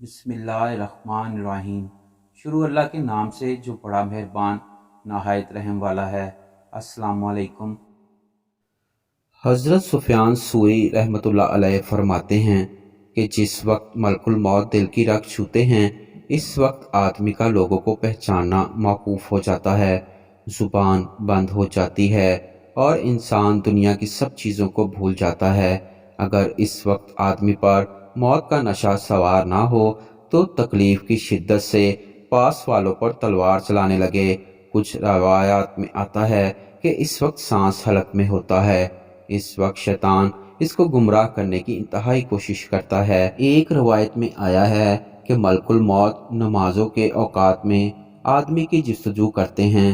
बिस्मिल्लाहिर्रहमानिर्रहीम। शुरू अल्लाह के नाम से जो बड़ा मेहरबान नहायत रहम वाला है। अस्सलाम वालेकुम। हज़रत सुफियान सूरी रहमतुल्लाह अलैह फरमाते हैं कि जिस वक्त मलकुल मौत दिल की रग छूते हैं, इस वक्त आदमी का लोगों को पहचानना मौकूफ़ हो जाता है, ज़ुबान बंद हो जाती है और इंसान दुनिया की सब चीज़ों को भूल जाता है। अगर इस वक्त आदमी पर मौत का नशा सवार ना हो तो तकलीफ़ की शिद्दत से पास वालों पर तलवार चलाने लगे। कुछ रवायात में आता है कि इस वक्त सांस हलक में होता है। इस वक्त शैतान इसको गुमराह करने की इंतहाई कोशिश करता है। एक रवायत में आया है कि मलकुल मौत नमाजों के औकात में आदमी की जस्तजू करते हैं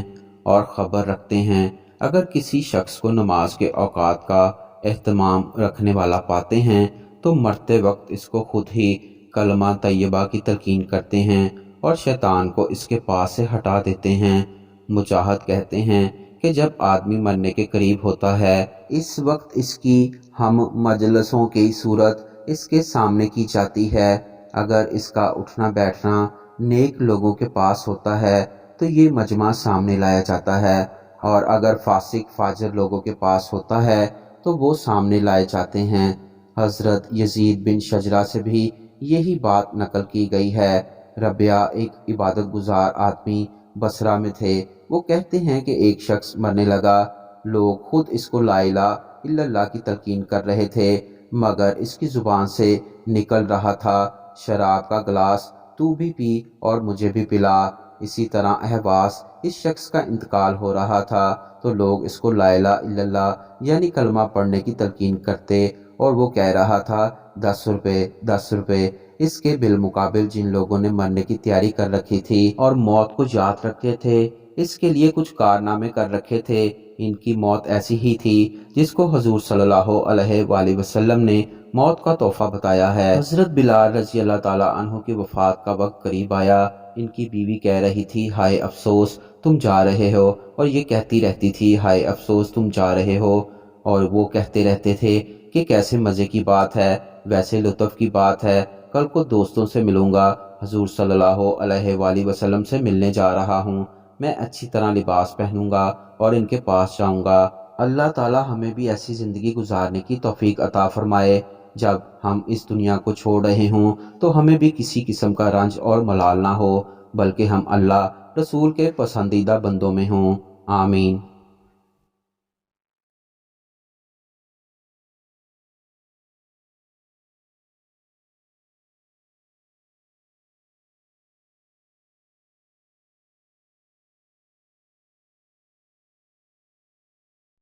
और ख़बर रखते हैं। अगर किसी शख्स को नमाज के औकात का एहतमाम रखने वाला पाते हैं तो मरते वक्त इसको खुद ही कलमा तैयबा की तलकीन करते हैं और शैतान को इसके पास से हटा देते हैं। मुजाहिद कहते हैं कि जब आदमी मरने के करीब होता है, इस वक्त इसकी हम मजलसों की सूरत इसके सामने की जाती है। अगर इसका उठना बैठना नेक लोगों के पास होता है तो ये मजमा सामने लाया जाता है, और अगर फासिक फाजिर लोगों के पास होता है तो वो सामने लाए जाते हैं। हज़रत यजीद बिन शजरा से भी यही बात नकल की गई है। रबिया एक इबादत गुजार आदमी बसरा में थे। वो कहते हैं कि एक शख्स मरने लगा। लोग खुद इसको ला इलाहा इल्लल्लाह की तलकीन कर रहे थे, मगर इसकी ज़ुबान से निकल रहा था, शराब का गिलास तू भी पी और मुझे भी पिला। इसी तरह अहवास इस शख्स का इंतकाल हो रहा था तो लोग इसको ला इलाहा इल्लल्लाह यानी कलमा पढ़ने की तलकीन करते, और वो कह रहा था 10 रुपए 10 रुपए। इसके बिलमुकाबिल जिन लोगों ने मरने की तैयारी कर रखी थी और मौत को याद रखे थे, इसके लिए कुछ कारनामे कर रखे थे, इनकी मौत ऐसी ही थी जिसको हुजूर सल्लल्लाहु अलैहि वसल्लम ने मौत का तोहफा बताया है। हज़रत बिलाल रज़ी अल्लाह ताला अन्हु की वफ़ात का वक्त करीब आया। इनकी बीवी कह रही थी, हाय अफसोस तुम जा रहे हो, और ये कहती रहती थी, हाय अफसोस तुम जा रहे हो, और वो कहते रहते थे कि कैसे मज़े की बात है, वैसे लुत्फ़ की बात है, कल को दोस्तों से मिलूँगा, हुजूर सल्लल्लाहु अलैहि वसल्लम से मिलने जा रहा हूँ, मैं अच्छी तरह लिबास पहनूंगा और इनके पास जाऊंगा। अल्लाह ताला हमें भी ऐसी ज़िंदगी गुजारने की तौफीक अता फरमाए। जब हम इस दुनिया को छोड़ रहे हों तो हमें भी किसी किस्म का रंज और मलाल ना हो, बल्कि हम अल्लाह रसूल के पसंदीदा बंदों में हों। आमीन।